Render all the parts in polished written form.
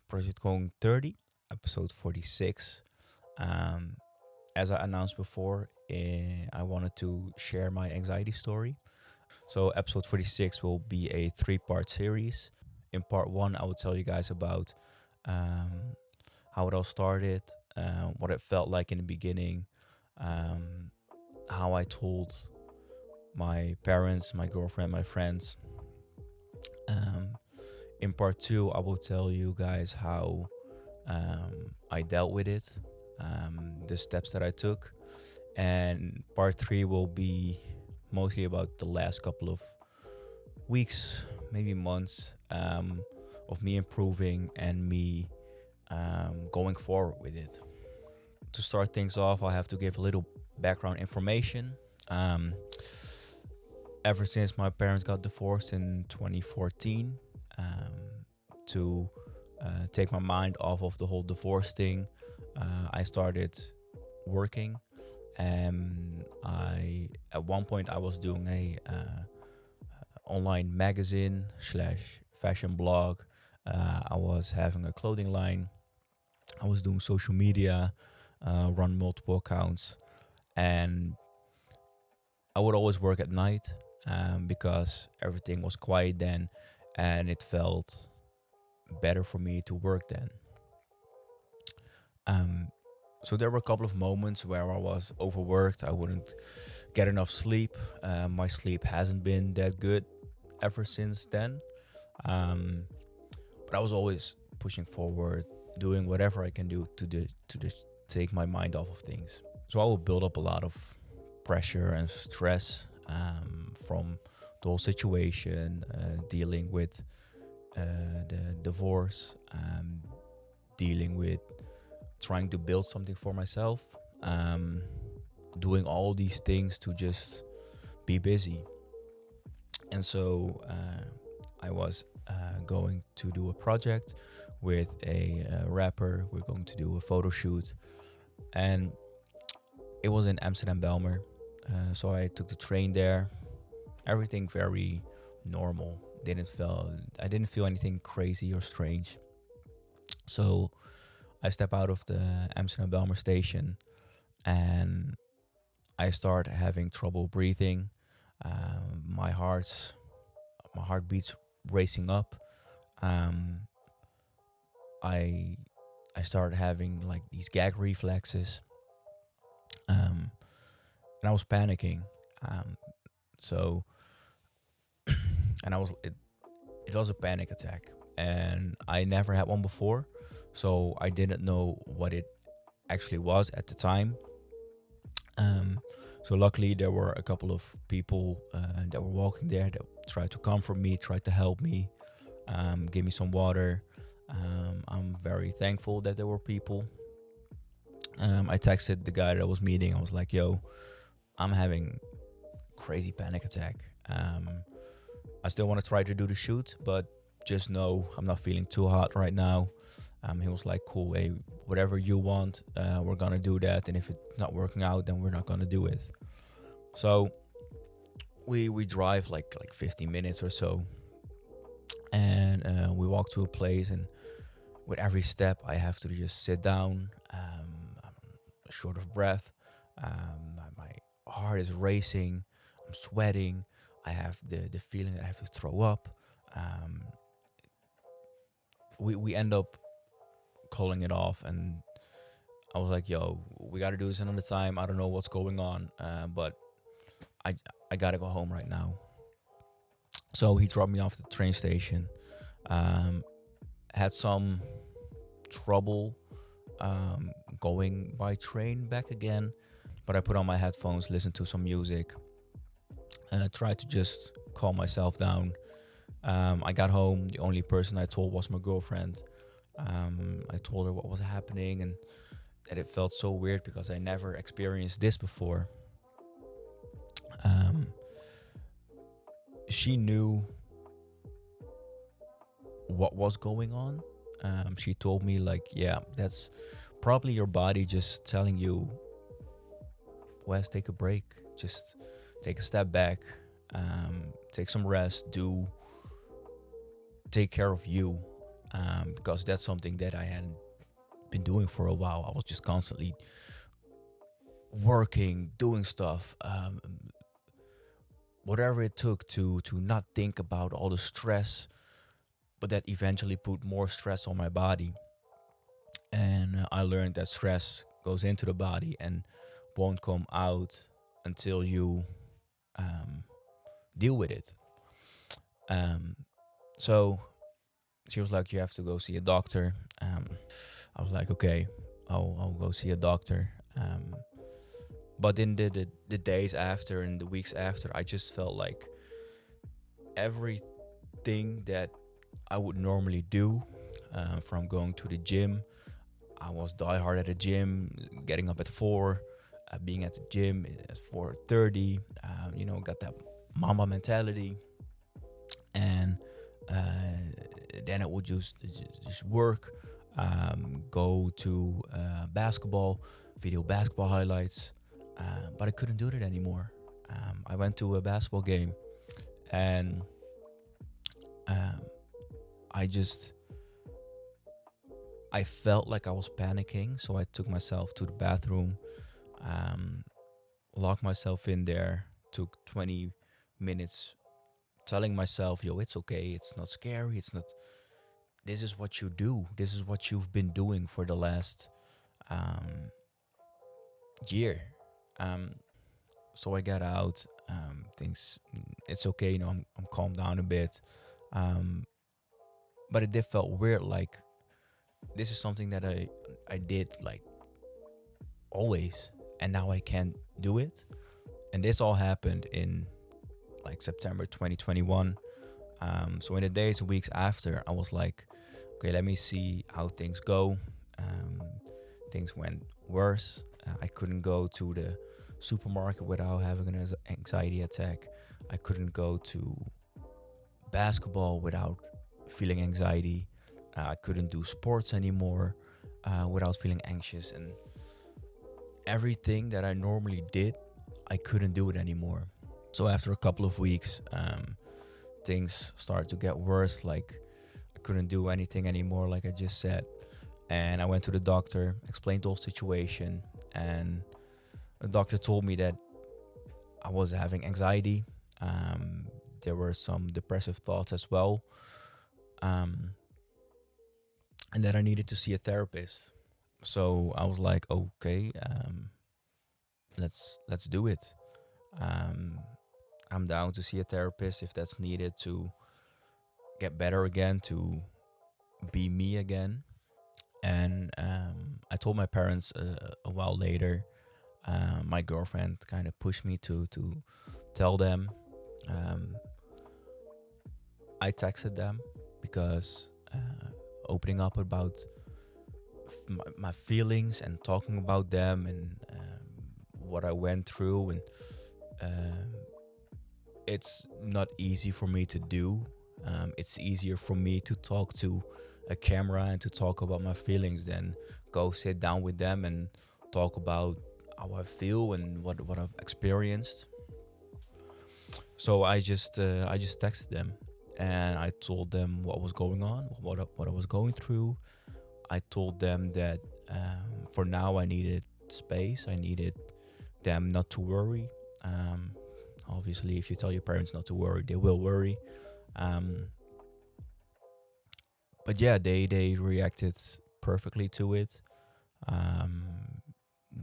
Project Going 30, episode 46. Um, as I announced before, I wanted to share my anxiety story. So, episode 46 will be a three-part series. In part one, I will tell you guys about um, how it all started, what it felt like in the beginning, um, how I told my parents, my girlfriend, my friends. Um, in part two, I will tell you guys how I dealt with it, the steps that I took, and part three will be mostly about the last couple of weeks, maybe months, of me improving and me going forward with it. To start things off, I have to give a little background information. Um, Ever since my parents got divorced in 2014, to take my mind off of the whole divorce thing, I started working. I at one point I was doing a online magazine slash fashion blog. I was having a clothing line. I was doing social media, run multiple accounts, and I would always work at night because everything was quiet then, and it felt better for me to work then. Um, so there were a couple of moments where I was overworked. I wouldn't get enough sleep. My sleep hasn't been that good ever since then. Um, but I was always pushing forward, doing whatever I can do to just take my mind off of things. So I will build up a lot of pressure and stress from the whole situation, dealing with the divorce, dealing with trying to build something for myself, doing all these things to just be busy. And so I was going to do a project with a rapper. We're going to do a photo shoot, and it was in Amsterdam Belmer. So I took the train there. Everything very normal. I didn't feel anything crazy or strange. So I step out of the Amsterdam Belmer station, and I start having trouble breathing. My heartbeat's racing up. Um, I I started having like these gag reflexes, and I was panicking. Um, so and it was a panic attack, and I never had one before, so I didn't know what it actually was at the time. So luckily there were a couple of people that were walking there that tried to comfort me, tried to help me, give me some water. I'm very thankful that there were people. I texted the guy that I was meeting. I was like, "Yo, I'm having crazy panic attack. I still want to try to do the shoot, but just know I'm not feeling too hot right now." He was like, "Cool, hey, whatever you want, we're gonna do that. And if it's not working out, then we're not gonna do it." So we drive like 15 minutes or so, and we walk to a place. And with every step, I have to just sit down. I'm short of breath. My heart is racing. I'm sweating. I have the feeling that I have to throw up. Um, we end up calling it off, and I was like, "Yo, we got to do this another time. I don't know what's going on, but I I gotta go home right now." So he dropped me off the train station. Um, had some trouble going by train back again, but I put on my headphones, listened to some music, and I tried to just calm myself down. I got home. The only person I told was my girlfriend. I told her what was happening and that it felt so weird because I never experienced this before. Um, she knew what was going on. She told me like, "Yeah, that's probably your body just telling you, Wes, take a break. Just take a step back, take some rest, take care of you." because that's something that I hadn't been doing for a while. I was just constantly working, doing stuff, whatever it took to not think about all the stress, but that eventually put more stress on my body. And I learned that stress goes into the body and won't come out until you um, deal with it. Um, so she was like, "You have to go see a doctor." I was like, "Okay, I'll go see a doctor." But in the days after and the weeks after, I just felt like everything that I would normally do, from going to the gym. I was diehard at the gym, getting up at 4, being at the gym at 4:30. Got that mama mentality, and then it would just work. Go to basketball, video basketball highlights, but I couldn't do it anymore. I went to a basketball game, and um, I just I felt like I was panicking, so I took myself to the bathroom, um, locked myself in there, took 20 minutes telling myself, yo, it's okay, it's not scary, it's not, this is what you do, this is what you've been doing for the last um, year. So I got out, things, it's okay, I'm calmed down a bit. Um, but it did felt weird, like this is something that I did like always, and now I can't do it. And this all happened in like September 2021. So in the days and weeks after, I was like, okay, let me see how things go. Um, Things went worse. I couldn't go to the supermarket without having an anxiety attack. I couldn't go to basketball without feeling anxiety. I couldn't do sports anymore without feeling anxious. And everything that I normally did, I couldn't do it anymore. So after a couple of weeks, things started to get worse. Like I couldn't do anything anymore, like I just said. And I went to the doctor, explained the whole situation, and the doctor told me that I was having anxiety. There were some depressive thoughts as well, and that I needed to see a therapist. So I was like, okay, let's do it. Um, I'm down to see a therapist if that's needed to get better again, to be me again. And I told my parents a while later. My girlfriend kind of pushed me to tell them. Um, I texted them because opening up about my feelings and talking about them and what I went through, and um, it's not easy for me to do. It's easier for me to talk to a camera and to talk about my feelings than go sit down with them and talk about how I feel and what I've experienced. So I just texted them, and I told them what was going on, what I was going through. I told them that for now I needed space. I needed them not to worry. Um, Obviously, if you tell your parents not to worry, they will worry. Um, but yeah, they reacted perfectly to it. Um,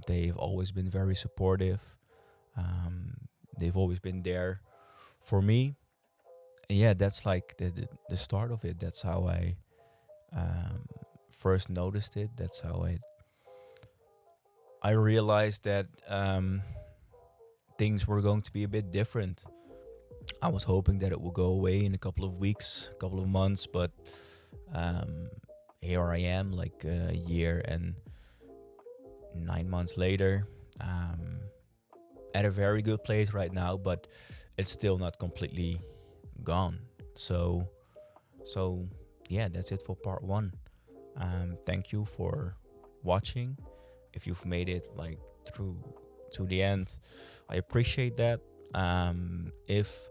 they've always been very supportive. Um, they've always been there for me. And yeah, that's like the start of it. That's how I first noticed it. That's how I realized that things were going to be a bit different. I was hoping that it will go away in a couple of weeks, a couple of months, but um, here I am, like a year and 9 months later, at a very good place right now, but it's still not completely gone. So yeah, that's it for part one. Thank you for watching. If you've made it like through to the end, I appreciate that. If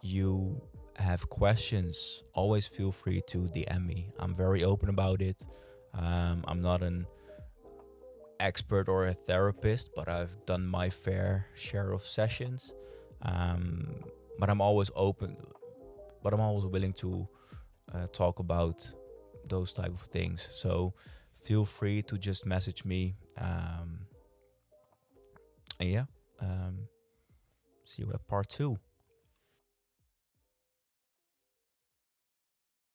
you have questions, always feel free to DM me. I'm very open about it. I'm not an expert or a therapist, but I've done my fair share of sessions. Um, but I'm always open, but I'm always willing to talk about those type of things. So feel free to just message me. And yeah, see you at part 2.